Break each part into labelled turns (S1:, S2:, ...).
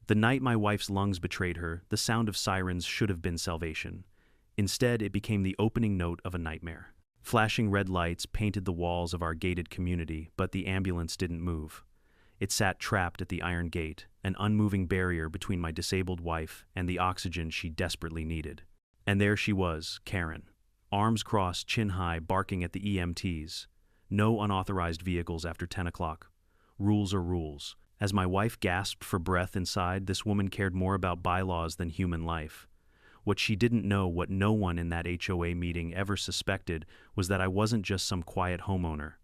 S1: The night my wife's lungs betrayed her, the sound of sirens should have been salvation. Instead, it became the opening note of a nightmare. Flashing red lights painted the walls of our gated community, but the ambulance didn't move. It sat trapped at the iron gate, an unmoving barrier between my disabled wife and the oxygen she desperately needed. And there she was, Karen. Arms crossed, chin high, barking at the EMTs. No unauthorized vehicles after 10 o'clock. Rules are rules. As my wife gasped for breath inside, this woman cared more about bylaws than human life. What she didn't know, what no one in that HOA meeting ever suspected, was that I wasn't just some quiet homeowner.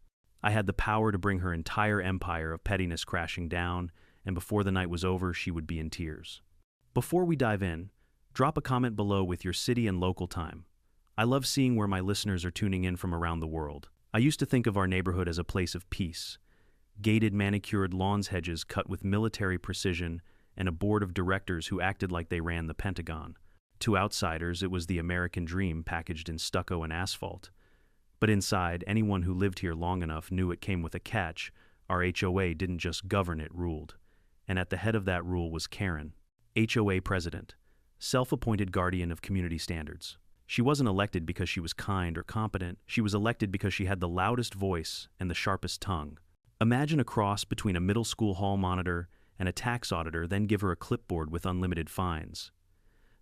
S1: I had the power to bring her entire empire of pettiness crashing down, and before the night was over, she would be in tears. Before we dive in, drop a comment below with your city and local time. I love seeing where my listeners are tuning in from around the world. I used to think of our neighborhood as a place of peace. Gated, manicured lawns, hedges cut with military precision, and a board of directors who acted like they ran the Pentagon. To outsiders, it was the American dream packaged in stucco and asphalt. But inside, anyone who lived here long enough knew it came with a catch. Our HOA didn't just govern, it ruled. And at the head of that rule was Karen, HOA president, self-appointed guardian of community standards. She wasn't elected because she was kind or competent. She was elected because she had the loudest voice and the sharpest tongue. Imagine a cross between a middle school hall monitor and a tax auditor, then give her a clipboard with unlimited fines.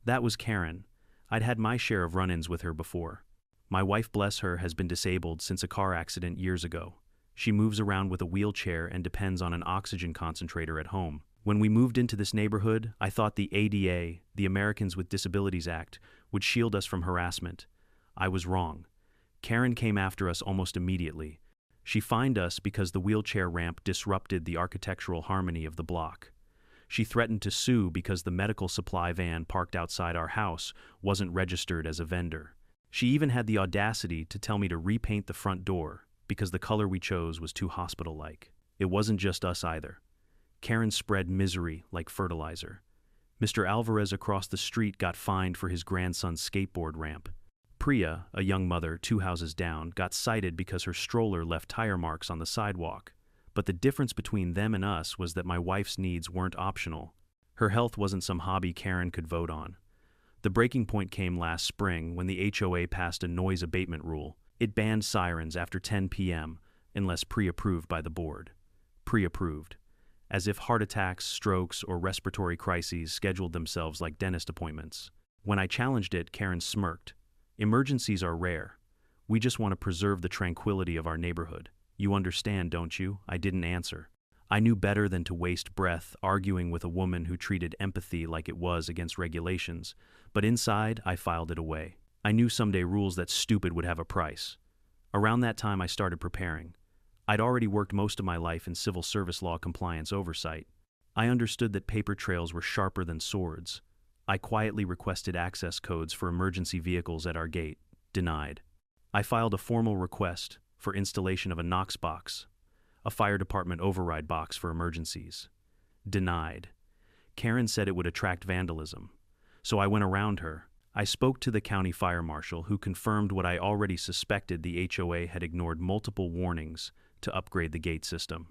S1: That was Karen. I'd had my share of run-ins with her before. My wife, bless her, has been disabled since a car accident years ago. She moves around with a wheelchair and depends on an oxygen concentrator at home. When we moved into this neighborhood, I thought the ADA, the Americans with Disabilities Act, would shield us from harassment. I was wrong. Karen came after us almost immediately. She fined us because the wheelchair ramp disrupted the architectural harmony of the block. She threatened to sue because the medical supply van parked outside our house wasn't registered as a vendor. She even had the audacity to tell me to repaint the front door because the color we chose was too hospital-like. It wasn't just us either. Karen spread misery like fertilizer. Mr. Alvarez across the street got fined for his grandson's skateboard ramp. Priya, a young mother 2 houses down, got cited because her stroller left tire marks on the sidewalk. But the difference between them and us was that my wife's needs weren't optional. Her health wasn't some hobby Karen could vote on. The breaking point came last spring when the HOA passed a noise abatement rule. It banned sirens after 10 p.m. unless pre-approved by the board. Pre-approved. As if heart attacks, strokes, or respiratory crises scheduled themselves like dentist appointments. When I challenged it, Karen smirked. Emergencies are rare. We just want to preserve the tranquility of our neighborhood. You understand, don't you? I didn't answer. I knew better than to waste breath arguing with a woman who treated empathy like it was against regulations, but inside, I filed it away. I knew someday rules that stupid would have a price. Around that time, I started preparing. I'd already worked most of my life in civil service law compliance oversight. I understood that paper trails were sharper than swords. I quietly requested access codes for emergency vehicles at our gate. Denied. I filed a formal request for installation of a Knox box, a fire department override box for emergencies. Denied. Karen said it would attract vandalism. So I went around her. I spoke to the county fire marshal, who confirmed what I already suspected: the HOA had ignored multiple warnings to upgrade the gate system.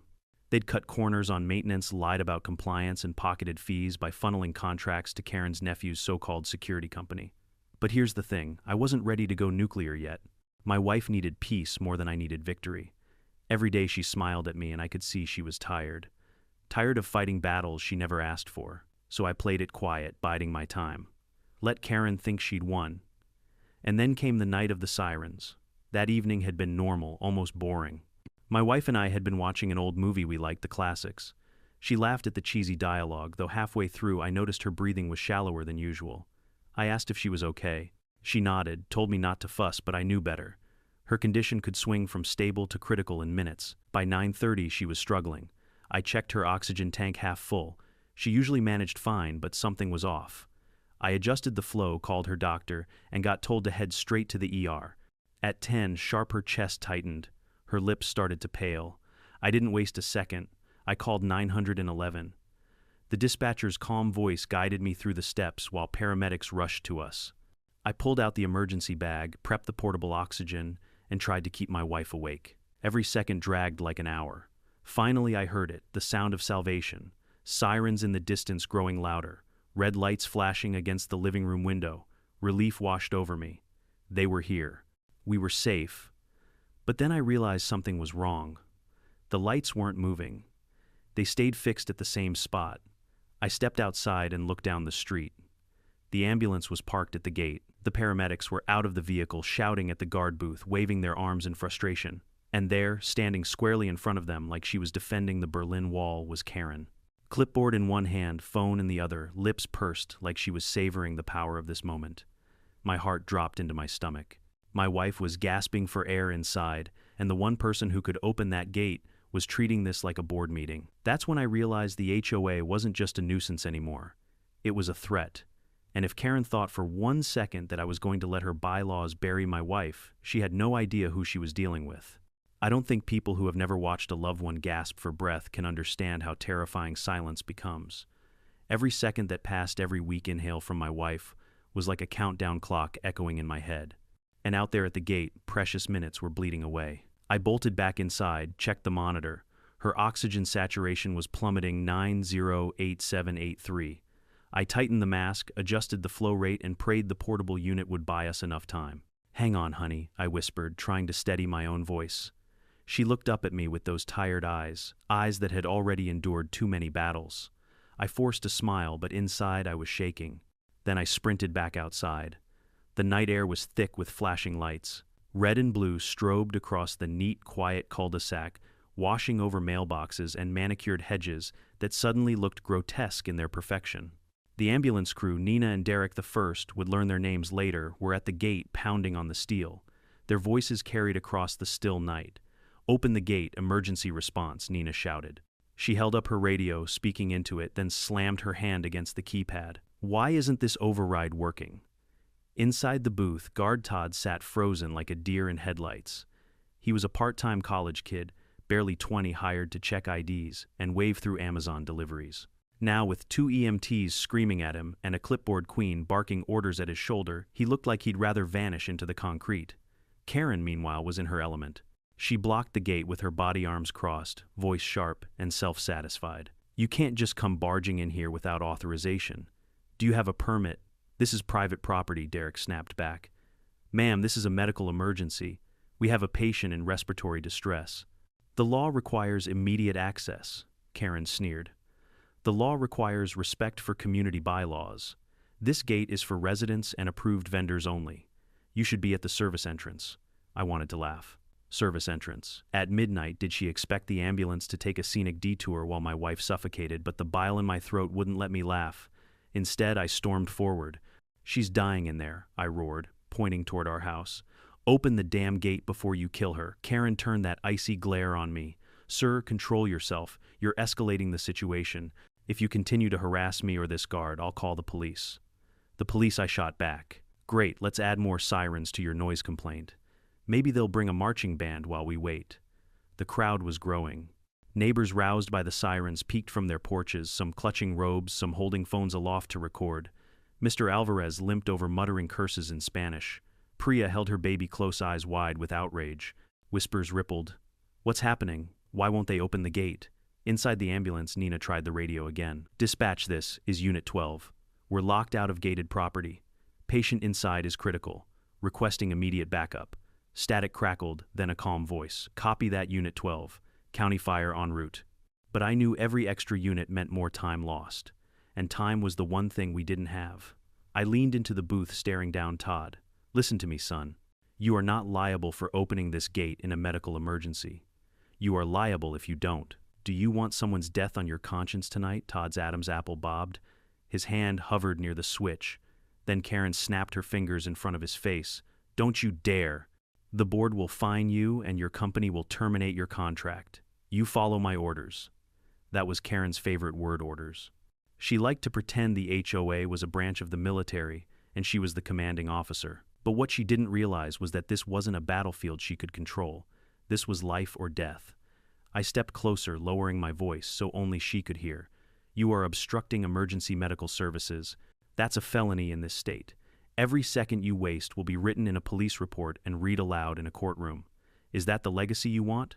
S1: They'd cut corners on maintenance, lied about compliance, and pocketed fees by funneling contracts to Karen's nephew's so-called security company. But here's the thing, I wasn't ready to go nuclear yet. My wife needed peace more than I needed victory. Every day she smiled at me and I could see she was tired. Tired of fighting battles she never asked for. So I played it quiet, biding my time. Let Karen think she'd won. And then came the night of the sirens. That evening had been normal, almost boring. My wife and I had been watching an old movie we liked, the classics. She laughed at the cheesy dialogue, though halfway through I noticed her breathing was shallower than usual. I asked if she was okay. She nodded, told me not to fuss, but I knew better. Her condition could swing from stable to critical in minutes. By 9:30 she was struggling. I checked her oxygen tank half full. She usually managed fine, but something was off. I adjusted the flow, called her doctor, and got told to head straight to the ER. At 10 sharp her chest tightened. Her lips started to pale. I didn't waste a second. I called 911. The dispatcher's calm voice guided me through the steps while paramedics rushed to us. I pulled out the emergency bag, prepped the portable oxygen, and tried to keep my wife awake. Every second dragged like an hour. Finally I heard it, the sound of salvation. Sirens in the distance growing louder, red lights flashing against the living room window. Relief washed over me. They were here. We were safe. But then I realized something was wrong. The lights weren't moving. They stayed fixed at the same spot. I stepped outside and looked down the street. The ambulance was parked at the gate. The paramedics were out of the vehicle, shouting at the guard booth, waving their arms in frustration. And there, standing squarely in front of them like she was defending the Berlin Wall, was Karen. Clipboard in one hand, phone in the other, lips pursed like she was savoring the power of this moment. My heart dropped into my stomach. My wife was gasping for air inside, and the one person who could open that gate was treating this like a board meeting. That's when I realized the HOA wasn't just a nuisance anymore. It was a threat. And if Karen thought for 1 second that I was going to let her bylaws bury my wife, she had no idea who she was dealing with. I don't think people who have never watched a loved one gasp for breath can understand how terrifying silence becomes. Every second that passed, every weak inhale from my wife, was like a countdown clock echoing in my head. And out there at the gate, precious minutes were bleeding away. I bolted back inside, checked the monitor. Her oxygen saturation was plummeting 908783. I tightened the mask, adjusted the flow rate, and prayed the portable unit would buy us enough time. "Hang on, honey," I whispered, trying to steady my own voice. She looked up at me with those tired eyes that had already endured too many battles. I forced a smile, but inside I was shaking. Then I sprinted back outside. The night air was thick with flashing lights. Red and blue strobed across the neat, quiet cul-de-sac, washing over mailboxes and manicured hedges that suddenly looked grotesque in their perfection. The ambulance crew, Nina and Derek the first, would learn their names later, were at the gate pounding on the steel. Their voices carried across the still night. "Open the gate, emergency response," Nina shouted. She held up her radio, speaking into it, then slammed her hand against the keypad. Why isn't this override working? Inside the booth, guard Todd sat frozen like a deer in headlights. He was a part-time college kid, barely 20, hired to check IDs and wave through Amazon deliveries. Now, with 2 EMTs screaming at him and a clipboard queen barking orders at his shoulder, he looked like he'd rather vanish into the concrete. Karen, meanwhile, was in her element. She blocked the gate with her body arms crossed, voice sharp and self-satisfied. "You can't just come barging in here without authorization. Do you have a permit?" "This is private property," Derek snapped back. "Ma'am, this is a medical emergency. We have a patient in respiratory distress." "The law requires immediate access," Karen sneered. "The law requires respect for community bylaws. This gate is for residents and approved vendors only. You should be at the service entrance." I wanted to laugh. Service entrance. At midnight, did she expect the ambulance to take a scenic detour while my wife suffocated, but the bile in my throat wouldn't let me laugh. Instead, I stormed forward. "She's dying in there," I roared, pointing toward our house. "Open the damn gate before you kill her." Karen turned that icy glare on me. "Sir, control yourself. You're escalating the situation. If you continue to harass me or this guard, I'll call the police." "The police," I shot back. "Great, let's add more sirens to your noise complaint. Maybe they'll bring a marching band while we wait." The crowd was growing. Neighbors roused by the sirens peeked from their porches, some clutching robes, some holding phones aloft to record. Mr. Alvarez limped over muttering curses in Spanish. Priya held her baby close, eyes wide with outrage. Whispers rippled. "What's happening? Why won't they open the gate?" Inside the ambulance, Nina tried the radio again. "Dispatch, this is Unit 12. We're locked out of gated property. Patient inside is critical. Requesting immediate backup." Static crackled, then a calm voice. "Copy that, Unit 12. County fire en route." But I knew every extra unit meant more time lost. And time was the one thing we didn't have. I leaned into the booth, staring down Todd. "Listen to me, son. You are not liable for opening this gate in a medical emergency. You are liable if you don't. Do you want someone's death on your conscience tonight?" Todd's Adam's apple bobbed. His hand hovered near the switch. Then Karen snapped her fingers in front of his face. "Don't you dare! The board will fine you and your company will terminate your contract. You follow my orders." That was Karen's favorite word, orders. She liked to pretend the HOA was a branch of the military and she was the commanding officer. But what she didn't realize was that this wasn't a battlefield she could control. This was life or death. I stepped closer, lowering my voice so only she could hear. "You are obstructing emergency medical services. That's a felony in this state. Every second you waste will be written in a police report and read aloud in a courtroom. Is that the legacy you want?"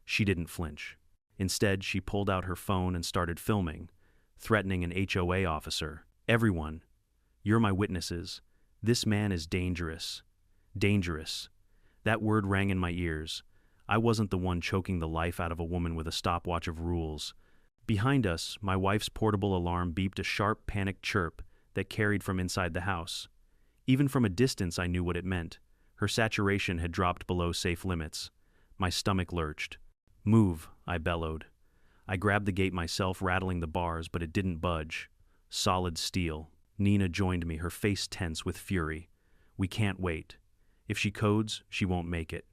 S1: She didn't flinch. Instead, she pulled out her phone and started filming. threatening an HOA officer. "Everyone, you're my witnesses. This man is dangerous. Dangerous." That word rang in my ears. I wasn't the one choking the life out of a woman with a stopwatch of rules. Behind us, my wife's portable alarm beeped a sharp, panicked chirp that carried from inside the house. Even from a distance, I knew what it meant. Her saturation had dropped below safe limits. My stomach lurched. "Move," I bellowed. I grabbed the gate myself, rattling the bars, but it didn't budge. Solid steel. Nina joined me, her face tense with fury. "We can't wait. If she codes, she won't make it.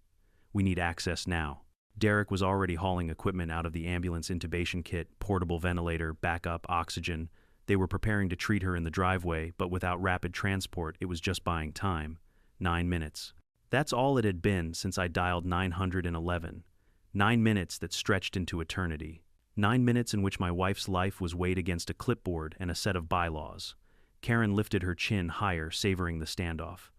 S1: We need access now." Derek was already hauling equipment out of the ambulance: intubation kit, portable ventilator, backup, oxygen. They were preparing to treat her in the driveway, but without rapid transport, it was just buying time. 9 minutes. That's all it had been since I dialed 911. 9 minutes that stretched into eternity. 9 minutes in which my wife's life was weighed against a clipboard and a set of bylaws. Karen lifted her chin higher, savoring the standoff.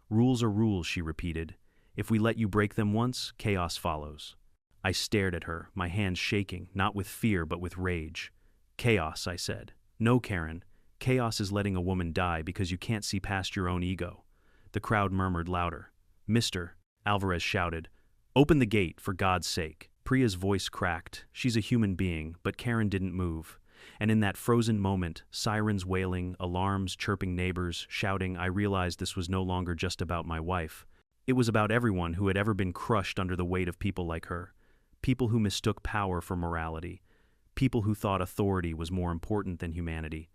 S1: "Rules are rules," she repeated. "If we let you break them once, chaos follows." I stared at her, my hands shaking, not with fear but with rage. "Chaos," I said. "No, Karen. Chaos is letting a woman die because you can't see past your own ego." The crowd murmured louder. "Mister," Alvarez shouted, "open the gate, for God's sake." Priya's voice cracked. She's a human being, but Karen didn't move. And in that frozen moment, sirens wailing, alarms chirping, neighbors shouting, I realized this was no longer just about my wife. It was about everyone who had ever been crushed under the weight of people like her. People who mistook power for morality. People who thought authority was more important than humanity.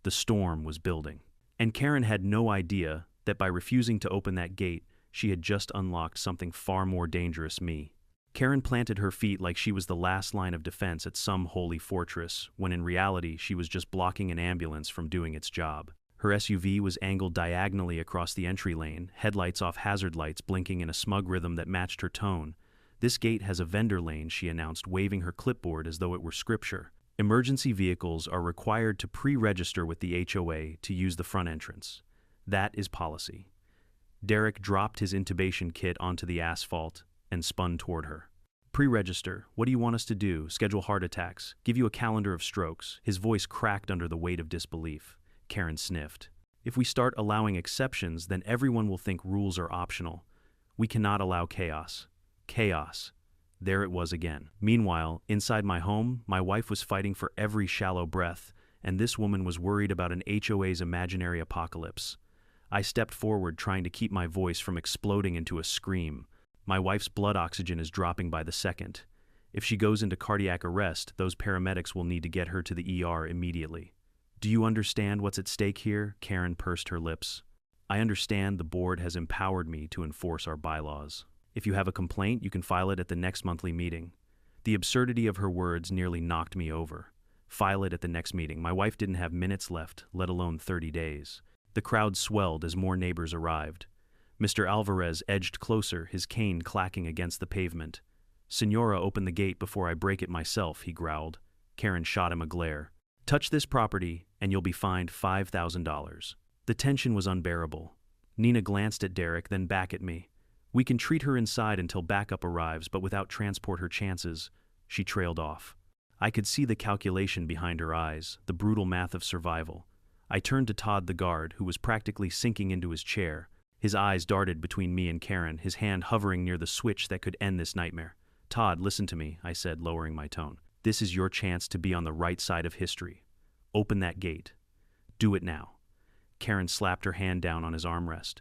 S1: The storm was building. And Karen had no idea that by refusing to open that gate, she had just unlocked something far more dangerous: me. Karen planted her feet like she was the last line of defense at some holy fortress, when in reality she was just blocking an ambulance from doing its job. Her SUV was angled diagonally across the entry lane, headlights off, hazard lights blinking in a smug rhythm that matched her tone. "This gate has a vendor lane," she announced, waving her clipboard as though it were scripture. "Emergency vehicles are required to pre-register with the HOA to use the front entrance. That is policy." Derek dropped his intubation kit onto the asphalt and spun toward her. "Pre-register? What do you want us to do? Schedule heart attacks? Give you a calendar of strokes?" His voice cracked under the weight of disbelief. Karen sniffed. "If we start allowing exceptions, then everyone will think rules are optional. We cannot allow chaos." Chaos. There it was again. Meanwhile, inside my home, my wife was fighting for every shallow breath, and this woman was worried about an HOA's imaginary apocalypse. I stepped forward, trying to keep my voice from exploding into a scream. "My wife's blood oxygen is dropping by the second. If she goes into cardiac arrest, those paramedics will need to get her to the ER immediately." "Do you understand what's at stake here?" Karen pursed her lips. "I understand the board has empowered me to enforce our bylaws. If you have a complaint, you can file it at the next monthly meeting." The absurdity of her words nearly knocked me over. File it at the next meeting. My wife didn't have minutes left, let alone 30 days. The crowd swelled as more neighbors arrived. Mr. Alvarez edged closer, his cane clacking against the pavement. "Senora, open the gate before I break it myself," he growled. Karen shot him a glare. "Touch this property, and you'll be fined $5,000. The tension was unbearable. Nina glanced at Derek, then back at me. "We can treat her inside until backup arrives, but without transport her chances." She trailed off. I could see the calculation behind her eyes, the brutal math of survival. I turned to Todd, the guard, who was practically sinking into his chair. His eyes darted between me and Karen, his hand hovering near the switch that could end this nightmare. "Todd, listen to me," I said, lowering my tone. "This is your chance to be on the right side of history. Open that gate. Do it now." Karen slapped her hand down on his armrest.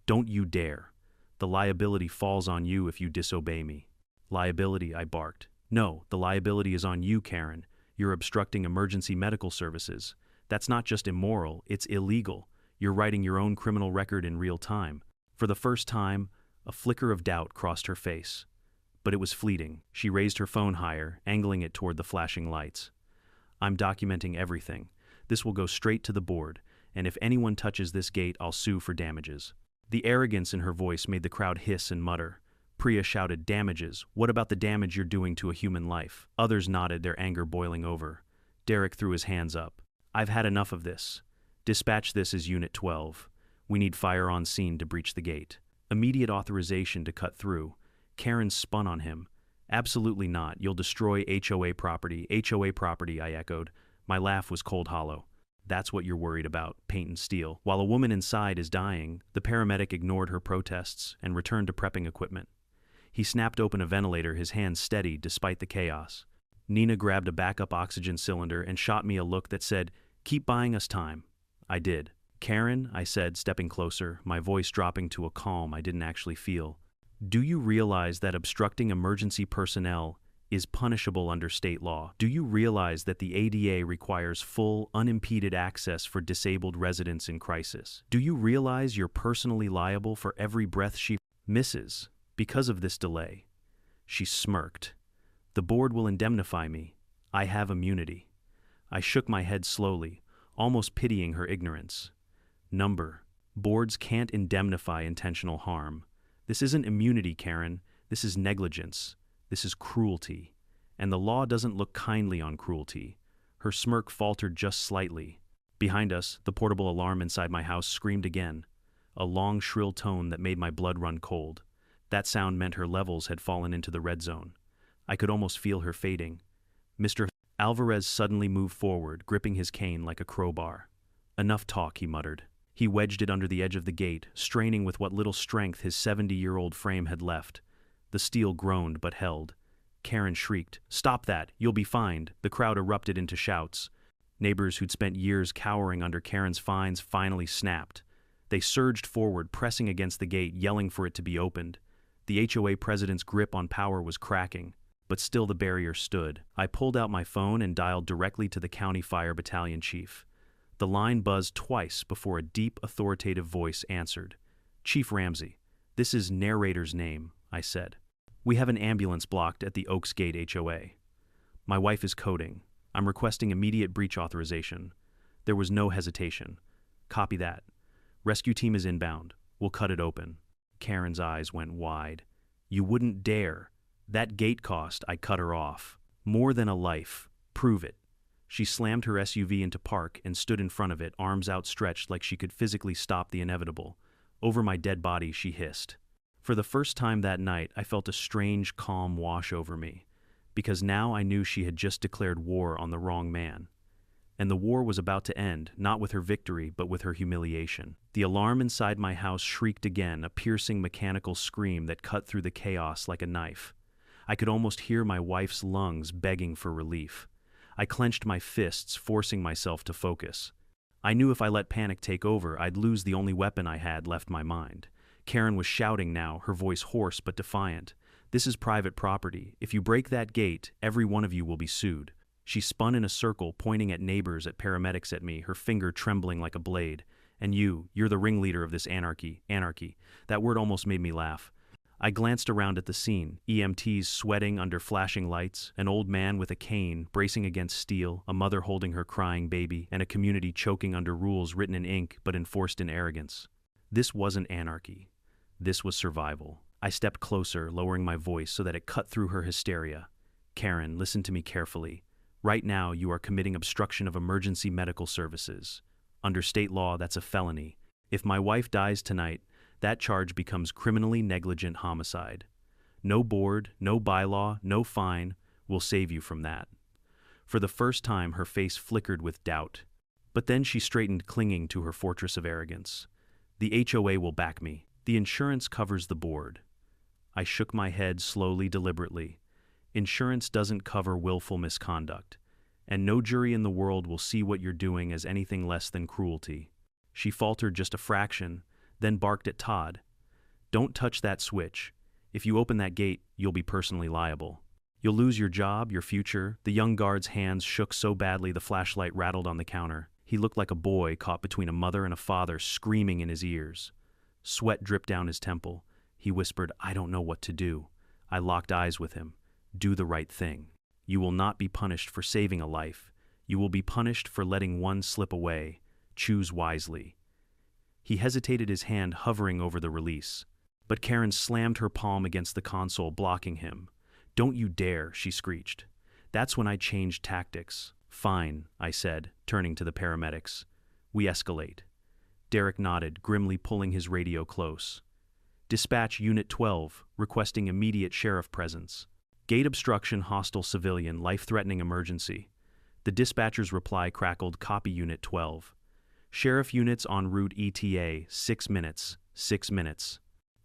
S1: "Don't you dare. The liability falls on you if you disobey me." "Liability?" I barked. "No, the liability is on you, Karen. You're obstructing emergency medical services. That's not just immoral, it's illegal. You're writing your own criminal record in real time." For the first time, a flicker of doubt crossed her face. But it was fleeting. She raised her phone higher, angling it toward the flashing lights. "I'm documenting everything. This will go straight to the board, and if anyone touches this gate, I'll sue for damages." The arrogance in her voice made the crowd hiss and mutter. Priya shouted, "Damages? What about the damage you're doing to a human life?" Others nodded, their anger boiling over. Derek threw his hands up. "I've had enough of this. Dispatch this as Unit 12. We need fire on scene to breach the gate." Immediate authorization to cut through. Karen spun on him. "Absolutely not. You'll destroy HOA property." "HOA property," I echoed. My laugh was cold hollow. That's what you're worried about, paint and steel. While a woman inside is dying, the paramedic ignored her protests and returned to prepping equipment. He snapped open a ventilator, his hands steady despite the chaos. Nina grabbed a backup oxygen cylinder and shot me a look that said, "Keep buying us time." I did. "Karen," I said, stepping closer, my voice dropping to a calm I didn't actually feel. "Do you realize that obstructing emergency personnel is punishable under state law? Do you realize that the ADA requires full, unimpeded access for disabled residents in crisis? Do you realize you're personally liable for every breath she misses because of this delay?" She smirked. "The board will indemnify me. I have immunity." I shook my head slowly, almost pitying her ignorance. Boards can't indemnify intentional harm. This isn't immunity, Karen. This is negligence. This is cruelty. And the law doesn't look kindly on cruelty. Her smirk faltered just slightly. Behind us, the portable alarm inside my house screamed again, a long, shrill tone that made my blood run cold. That sound meant her levels had fallen into the red zone. I could almost feel her fading. Mr. Alvarez suddenly moved forward, gripping his cane like a crowbar. "Enough talk," he muttered. He wedged it under the edge of the gate, straining with what little strength his 70-year-old frame had left. The steel groaned but held. Karen shrieked, "Stop that! You'll be fined!" The crowd erupted into shouts. Neighbors who'd spent years cowering under Karen's fines finally snapped. They surged forward, pressing against the gate, yelling for it to be opened. The HOA president's grip on power was cracking, but still the barrier stood. I pulled out my phone and dialed directly to the county fire battalion chief. The line buzzed twice before a deep, authoritative voice answered. "Chief Ramsey, this is narrator's name," I said. "We have an ambulance blocked at the Oaks Gate HOA. My wife is coding. I'm requesting immediate breach authorization." There was no hesitation. "Copy that. Rescue team is inbound. We'll cut it open." Karen's eyes went wide. "You wouldn't dare. That gate cost," I cut her off. "More than a life. Prove it." She slammed her SUV into park and stood in front of it, arms outstretched like she could physically stop the inevitable. Over my dead body, she hissed. For the first time that night, I felt a strange calm wash over me, because now I knew she had just declared war on the wrong man. And the war was about to end, not with her victory, but with her humiliation. The alarm inside my house shrieked again, a piercing mechanical scream that cut through the chaos like a knife. I could almost hear my wife's lungs begging for relief. I clenched my fists, forcing myself to focus. I knew if I let panic take over, I'd lose the only weapon I had left my mind. Karen was shouting now, her voice hoarse but defiant. "This is private property. If you break that gate, every one of you will be sued." She spun in a circle, pointing at neighbors, at paramedics, at me, her finger trembling like a blade. "And you're the ringleader of this anarchy." Anarchy. That word almost made me laugh. I glanced around at the scene, EMTs sweating under flashing lights, an old man with a cane bracing against steel, a mother holding her crying baby, and a community choking under rules written in ink but enforced in arrogance. This wasn't anarchy. This was survival. I stepped closer, lowering my voice so that it cut through her hysteria. "Karen, listen to me carefully. Right now, you are committing obstruction of emergency medical services. Under state law, that's a felony. If my wife dies tonight, that charge becomes criminally negligent homicide. No board, no bylaw, no fine will save you from that." For the first time, her face flickered with doubt. But then she straightened, clinging to her fortress of arrogance. "The HOA will back me. The insurance covers the board." I shook my head slowly, deliberately. Insurance doesn't cover willful misconduct, and no jury in the world will see what you're doing as anything less than cruelty. She faltered just a fraction, then barked at Todd. "Don't touch that switch. If you open that gate, you'll be personally liable. You'll lose your job, your future." The young guard's hands shook so badly the flashlight rattled on the counter. He looked like a boy caught between a mother and a father, screaming in his ears. Sweat dripped down his temple. He whispered, "I don't know what to do." I locked eyes with him. "Do the right thing. You will not be punished for saving a life. You will be punished for letting one slip away. Choose wisely." He hesitated, his hand hovering over the release. But Karen slammed her palm against the console, blocking him. "Don't you dare," she screeched. That's when I changed tactics. "Fine," I said, turning to the paramedics. "We escalate." Derek nodded, grimly pulling his radio close. "Dispatch Unit 12, requesting immediate sheriff presence. Gate obstruction, hostile civilian, life-threatening emergency." The dispatcher's reply crackled, "Copy Unit 12. Sheriff units en route ETA, 6 minutes, 6 minutes."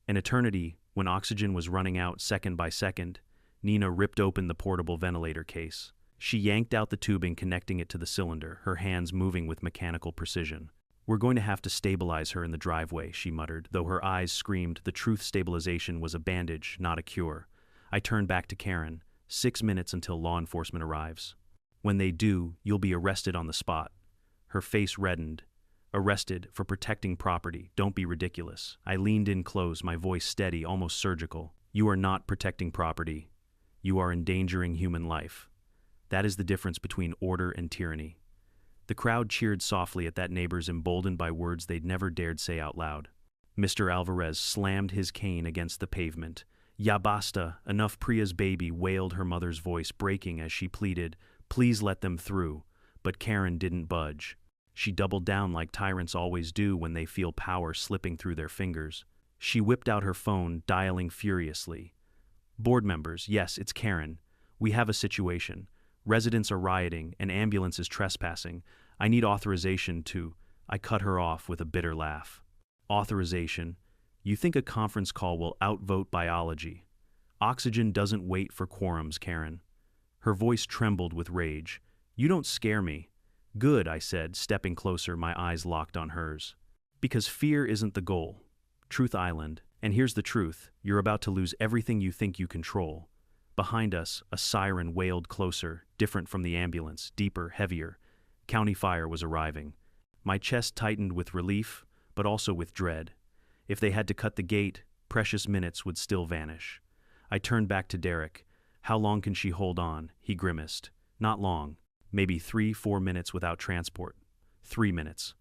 S1: An eternity, when oxygen was running out second by second, Nina ripped open the portable ventilator case. She yanked out the tubing connecting it to the cylinder, her hands moving with mechanical precision. "We're going to have to stabilize her in the driveway," she muttered, though her eyes screamed the truth. Stabilization was a bandage, not a cure. I turned back to Karen. 6 minutes until law enforcement arrives. "When they do, you'll be arrested on the spot." Her face reddened. "Arrested for protecting property. Don't be ridiculous." I leaned in close, my voice steady, almost surgical. "You are not protecting property. You are endangering human life. That is the difference between order and tyranny." The crowd cheered softly at that, neighbors emboldened by words they'd never dared say out loud. Mr. Alvarez slammed his cane against the pavement. "Ya basta, enough." Priya's baby wailed, her mother's voice breaking as she pleaded, "Please let them through." But Karen didn't budge. She doubled down like tyrants always do when they feel power slipping through their fingers. She whipped out her phone, dialing furiously. "Board members, yes, it's Karen. We have a situation. Residents are rioting, an ambulance is trespassing. I need authorization to—" I cut her off with a bitter laugh. "Authorization? You think a conference call will outvote biology? Oxygen doesn't wait for quorums, Karen." Her voice trembled with rage. "You don't scare me." "Good," I said, stepping closer, my eyes locked on hers. "Because fear isn't the goal. Truth Island. And here's the truth, you're about to lose everything you think you control." Behind us, a siren wailed closer, different from the ambulance, deeper, heavier. County fire was arriving. My chest tightened with relief, but also with dread. If they had to cut the gate, precious minutes would still vanish. I turned back to Derek. "How long can she hold on?" He grimaced. "Not long. Maybe 3-4 minutes without transport." 3 minutes.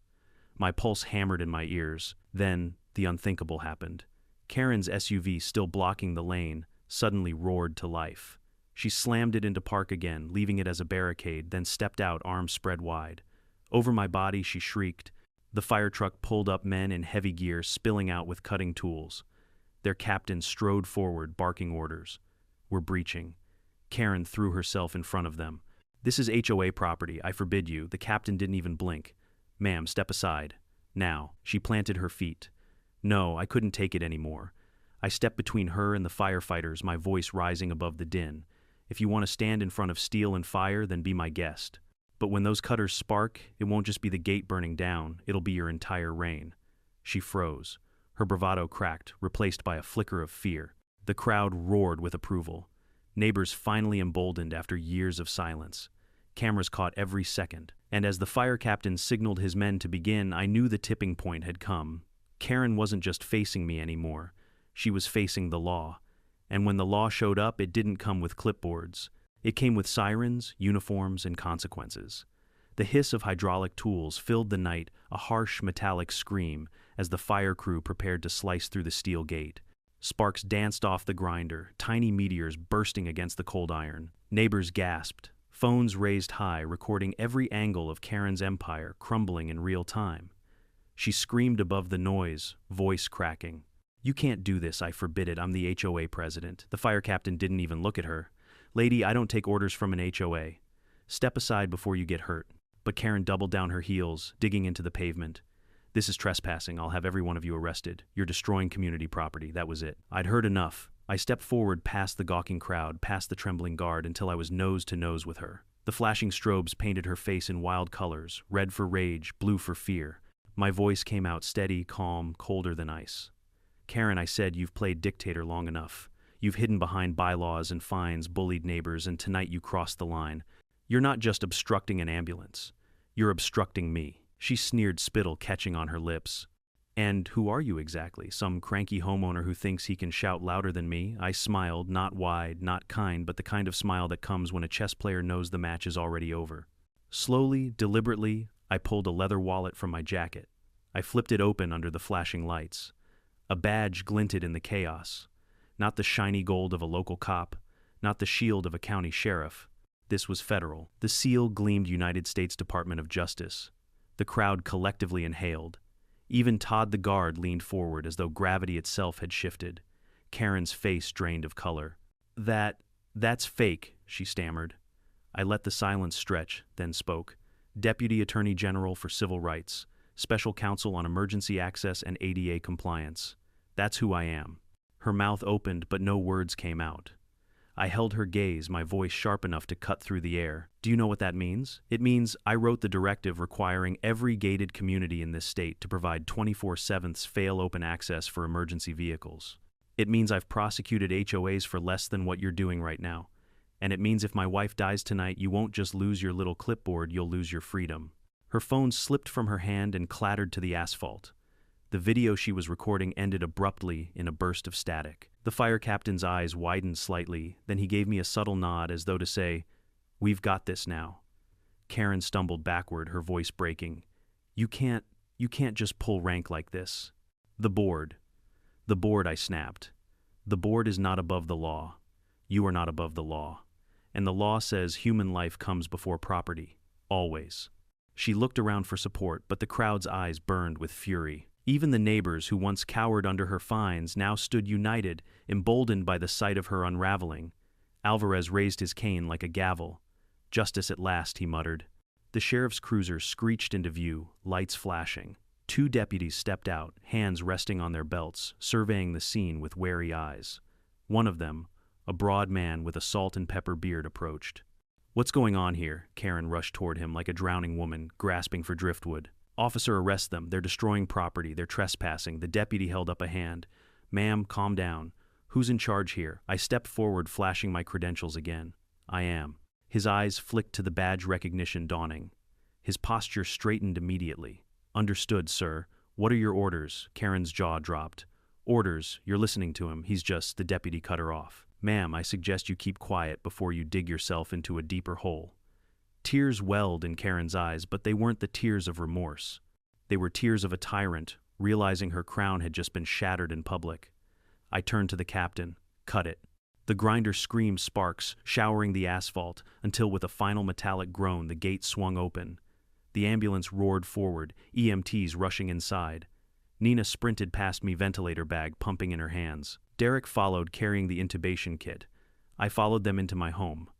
S1: My pulse hammered in my ears. Then, the unthinkable happened. Karen's SUV, still blocking the lane, suddenly roared to life. She slammed it into park again, leaving it as a barricade, then stepped out, arms spread wide. Over my body, she shrieked. The fire truck pulled up, men in heavy gear spilling out with cutting tools. Their captain strode forward, barking orders. "We're breaching." Karen threw herself in front of them. "This is HOA property. I forbid you." The captain didn't even blink. "Ma'am, step aside. Now." She planted her feet. No, I couldn't take it anymore. I stepped between her and the firefighters, my voice rising above the din. "If you want to stand in front of steel and fire, then be my guest. But when those cutters spark, it won't just be the gate burning down, it'll be your entire reign." She froze. Her bravado cracked, replaced by a flicker of fear. The crowd roared with approval. Neighbors finally emboldened after years of silence. Cameras caught every second. And as the fire captain signaled his men to begin, I knew the tipping point had come. Karen wasn't just facing me anymore. She was facing the law. And when the law showed up, it didn't come with clipboards. It came with sirens, uniforms, and consequences. The hiss of hydraulic tools filled the night, a harsh metallic scream, as the fire crew prepared to slice through the steel gate. Sparks danced off the grinder, tiny meteors bursting against the cold iron. Neighbors gasped, phones raised high, recording every angle of Karen's empire crumbling in real time. She screamed above the noise, voice cracking. "You can't do this, I forbid it. I'm the HOA president." The fire captain didn't even look at her. "Lady, I don't take orders from an HOA. Step aside before you get hurt." But Karen doubled down her heels, digging into the pavement. "This is trespassing. I'll have every one of you arrested. You're destroying community property." That was it. I'd heard enough. I stepped forward past the gawking crowd, past the trembling guard, until I was nose to nose with her. The flashing strobes painted her face in wild colors, red for rage, blue for fear. My voice came out steady, calm, colder than ice. "Karen," I said, "you've played dictator long enough. You've hidden behind bylaws and fines, bullied neighbors, and tonight you crossed the line. You're not just obstructing an ambulance. You're obstructing me." She sneered, spittle catching on her lips. "And who are you exactly? Some cranky homeowner who thinks he can shout louder than me?" I smiled, not wide, not kind, but the kind of smile that comes when a chess player knows the match is already over. Slowly, deliberately, I pulled a leather wallet from my jacket. I flipped it open under the flashing lights. A badge glinted in the chaos. Not the shiny gold of a local cop, not the shield of a county sheriff. This was federal. The seal gleamed United States Department of Justice. The crowd collectively inhaled. Even Todd the guard leaned forward as though gravity itself had shifted. Karen's face drained of color. That's fake," she stammered. I let the silence stretch, then spoke. Deputy Attorney General for Civil Rights, Special Counsel on Emergency Access and ADA Compliance. That's who I am. Her mouth opened, but no words came out. I held her gaze, my voice sharp enough to cut through the air. Do you know what that means? It means I wrote the directive requiring every gated community in this state to provide 24/7 fail-open access for emergency vehicles. It means I've prosecuted HOAs for less than what you're doing right now. And it means if my wife dies tonight, you won't just lose your little clipboard, you'll lose your freedom. Her phone slipped from her hand and clattered to the asphalt. The video she was recording ended abruptly in a burst of static. The fire captain's eyes widened slightly, then he gave me a subtle nod as though to say, "We've got this now." Karen stumbled backward, her voice breaking. You can't just pull rank like this." The board, I snapped. "The board is not above the law. You are not above the law. And the law says human life comes before property. Always." She looked around for support, but the crowd's eyes burned with fury. Even the neighbors who once cowered under her fines now stood united, emboldened by the sight of her unraveling. Alvarez raised his cane like a gavel. "Justice at last," he muttered. The sheriff's cruiser screeched into view, lights flashing. 2 deputies stepped out, hands resting on their belts, surveying the scene with wary eyes. One of them, a broad man with a salt and pepper beard, approached. "What's going on here?" Karen rushed toward him like a drowning woman, grasping for driftwood. "Officer, arrest them. They're destroying property. They're trespassing." The deputy held up a hand. "Ma'am, calm down. Who's in charge here?" I stepped forward, flashing my credentials again. "I am." His eyes flicked to the badge recognition dawning. His posture straightened immediately. "Understood, sir. What are your orders?" Karen's jaw dropped. "Orders? You're listening to him. He's just..." The deputy cut her off. "Ma'am, I suggest you keep quiet before you dig yourself into a deeper hole." Tears welled in Karen's eyes, but they weren't the tears of remorse. They were tears of a tyrant, realizing her crown had just been shattered in public. I turned to the captain. "Cut it." The grinder screamed sparks, showering the asphalt, until with a final metallic groan the gate swung open. The ambulance roared forward, EMTs rushing inside. Nina sprinted past me, ventilator bag pumping in her hands. Derek followed, carrying the intubation kit. I followed them into my home.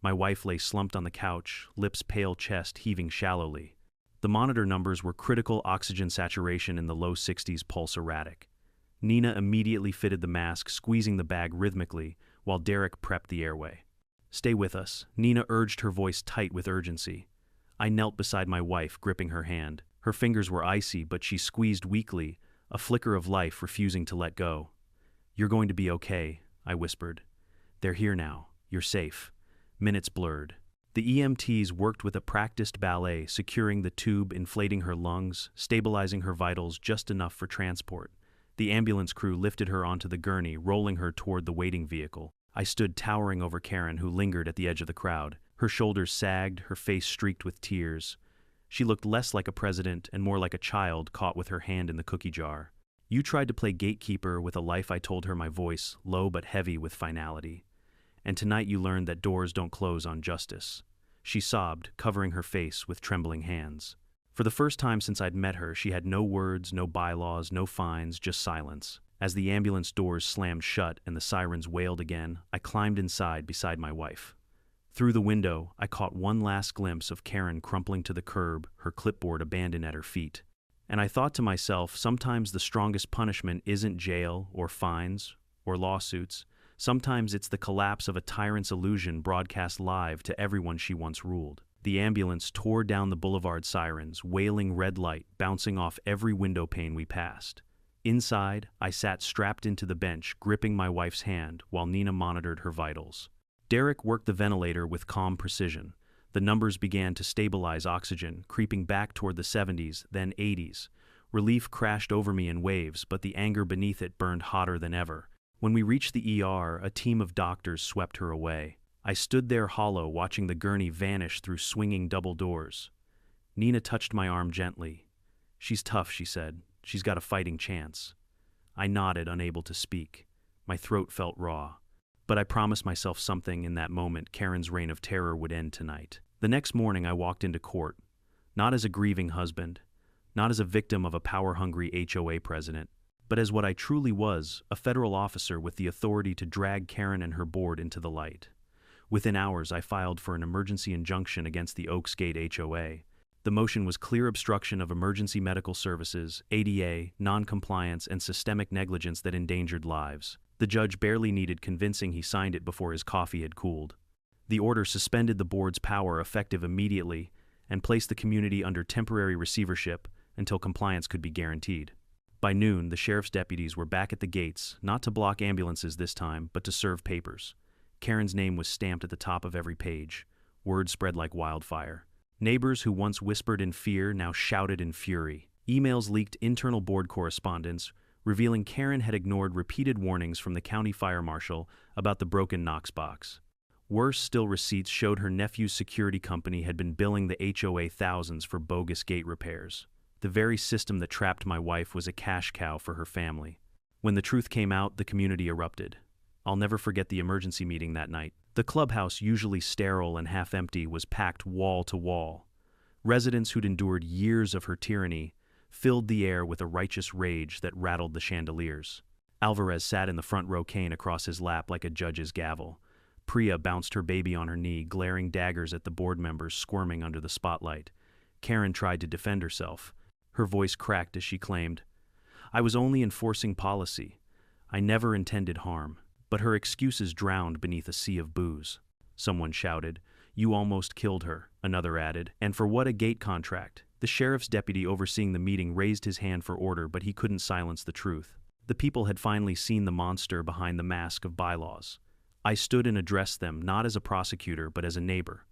S1: My wife lay slumped on the couch, lips pale, chest heaving shallowly. The monitor numbers were critical, oxygen saturation in the low 60s, pulse erratic. Nina immediately fitted the mask, squeezing the bag rhythmically, while Derek prepped the airway. "Stay with us," Nina urged, her voice tight with urgency. I knelt beside my wife, gripping her hand. Her fingers were icy, but she squeezed weakly, a flicker of life refusing to let go. "You're going to be okay," I whispered. "They're here now. You're safe." Minutes blurred. The EMTs worked with a practiced ballet, securing the tube, inflating her lungs, stabilizing her vitals just enough for transport. The ambulance crew lifted her onto the gurney, rolling her toward the waiting vehicle. I stood towering over Karen, who lingered at the edge of the crowd. Her shoulders sagged, her face streaked with tears. She looked less like a president and more like a child caught with her hand in the cookie jar. "You tried to play gatekeeper with a life," I told her, my voice low but heavy with finality. "And tonight you learned that doors don't close on justice." She sobbed, covering her face with trembling hands. For the first time since I'd met her, she had no words, no bylaws, no fines, just silence. As the ambulance doors slammed shut and the sirens wailed again, I climbed inside beside my wife. Through the window, I caught one last glimpse of Karen crumpling to the curb, her clipboard abandoned at her feet. And I thought to myself, sometimes the strongest punishment isn't jail or fines or lawsuits. Sometimes it's the collapse of a tyrant's illusion broadcast live to everyone she once ruled. The ambulance tore down the boulevard, sirens, wailing red light bouncing off every window pane we passed. Inside, I sat strapped into the bench, gripping my wife's hand while Nina monitored her vitals. Derek worked the ventilator with calm precision. The numbers began to stabilize, oxygen creeping back toward the 70s, then 80s. Relief crashed over me in waves, but the anger beneath it burned hotter than ever. When we reached the ER, a team of doctors swept her away. I stood there hollow, watching the gurney vanish through swinging double doors. Nina touched my arm gently. "She's tough," she said. "She's got a fighting chance." I nodded, unable to speak. My throat felt raw. But I promised myself something in that moment. Karen's reign of terror would end tonight. The next morning I walked into court, not as a grieving husband, not as a victim of a power-hungry HOA president, but as what I truly was, a federal officer with the authority to drag Karen and her board into the light. Within hours, I filed for an emergency injunction against the Oaks Gate HOA. The motion was clear obstruction of emergency medical services, ADA, non-compliance, and systemic negligence that endangered lives. The judge barely needed convincing. He signed it before his coffee had cooled. The order suspended the board's power effective immediately and placed the community under temporary receivership until compliance could be guaranteed. By noon, the sheriff's deputies were back at the gates, not to block ambulances this time, but to serve papers. Karen's name was stamped at the top of every page. Word spread like wildfire. Neighbors who once whispered in fear now shouted in fury. Emails leaked internal board correspondence, revealing Karen had ignored repeated warnings from the county fire marshal about the broken Knox box. Worse still, receipts showed her nephew's security company had been billing the HOA thousands for bogus gate repairs. The very system that trapped my wife was a cash cow for her family. When the truth came out, the community erupted. I'll never forget the emergency meeting that night. The clubhouse, usually sterile and half-empty, was packed wall to wall. Residents who'd endured years of her tyranny filled the air with a righteous rage that rattled the chandeliers. Alvarez sat in the front row, cane across his lap like a judge's gavel. Priya bounced her baby on her knee, glaring daggers at the board members squirming under the spotlight. Karen tried to defend herself. Her voice cracked as she claimed, "I was only enforcing policy. I never intended harm." But her excuses drowned beneath a sea of boos. Someone shouted, "You almost killed her," another added. "And for what, a gate contract?" The sheriff's deputy overseeing the meeting raised his hand for order, but he couldn't silence the truth. The people had finally seen the monster behind the mask of bylaws. I stood and addressed them, not as a prosecutor, but as a neighbor.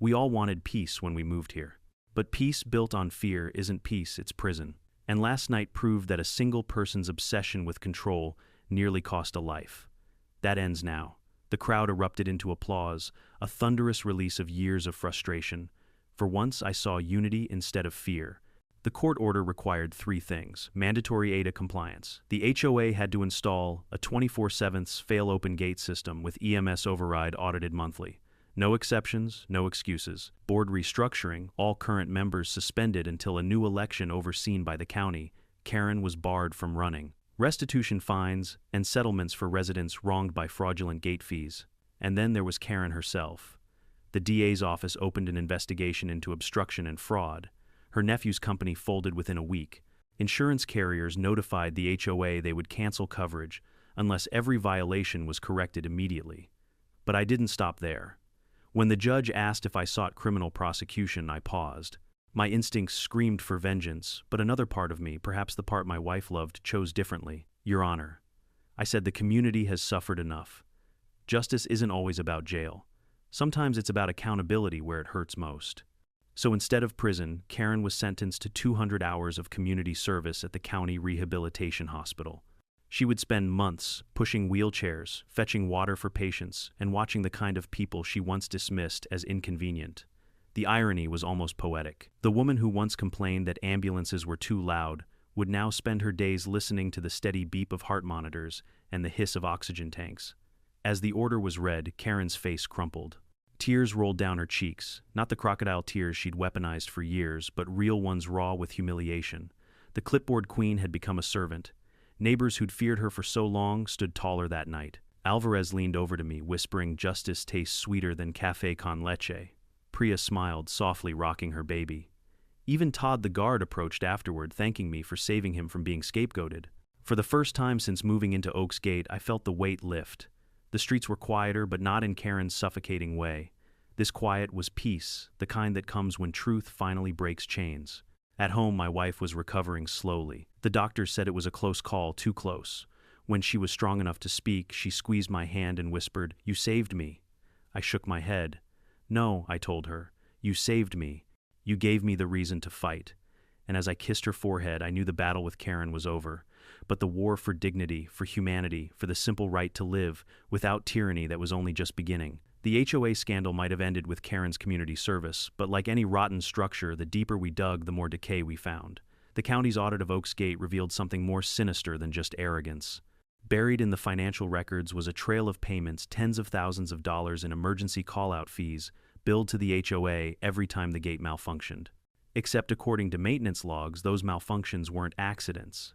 S1: We all wanted peace when we moved here. But peace built on fear isn't peace, it's prison. And last night proved that a single person's obsession with control nearly cost a life. That ends now. The crowd erupted into applause, a thunderous release of years of frustration. For once, I saw unity instead of fear. The court order required 3 things: mandatory ADA compliance. The HOA had to install a 24/7 fail-open gate system with EMS override audited monthly. No exceptions, no excuses. Board restructuring, all current members suspended until a new election overseen by the county. Karen was barred from running. Restitution fines and settlements for residents wronged by fraudulent gate fees. And then there was Karen herself. The DA's office opened an investigation into obstruction and fraud. Her nephew's company folded within a week. Insurance carriers notified the HOA they would cancel coverage unless every violation was corrected immediately. But I didn't stop there. When the judge asked if I sought criminal prosecution, I paused. My instincts screamed for vengeance, but another part of me, perhaps the part my wife loved, chose differently. "Your Honor," I said, "the community has suffered enough. Justice isn't always about jail. Sometimes it's about accountability where it hurts most." So instead of prison, Karen was sentenced to 200 hours of community service at the county rehabilitation hospital. She would spend months pushing wheelchairs, fetching water for patients, and watching the kind of people she once dismissed as inconvenient. The irony was almost poetic. The woman who once complained that ambulances were too loud would now spend her days listening to the steady beep of heart monitors and the hiss of oxygen tanks. As the order was read, Karen's face crumpled. Tears rolled down her cheeks, not the crocodile tears she'd weaponized for years, but real ones raw with humiliation. The clipboard queen had become a servant. Neighbors who'd feared her for so long stood taller that night. Alvarez leaned over to me, whispering, "Justice tastes sweeter than café con leche." Priya smiled, softly rocking her baby. Even Todd the guard approached afterward, thanking me for saving him from being scapegoated. For the first time since moving into Oaks Gate, I felt the weight lift. The streets were quieter, but not in Karen's suffocating way. This quiet was peace, the kind that comes when truth finally breaks chains. At home, my wife was recovering slowly. The doctors said it was a close call, too close. When she was strong enough to speak, she squeezed my hand and whispered, "You saved me." I shook my head. "No," I told her, "you saved me. You gave me the reason to fight." And as I kissed her forehead, I knew the battle with Karen was over. But the war for dignity, for humanity, for the simple right to live without tyranny, that was only just beginning. The HOA scandal might have ended with Karen's community service, but like any rotten structure, the deeper we dug, the more decay we found. The county's audit of Oaks Gate revealed something more sinister than just arrogance. Buried in the financial records was a trail of payments, tens of thousands of dollars in emergency call-out fees, billed to the HOA every time the gate malfunctioned. Except according to maintenance logs, those malfunctions weren't accidents.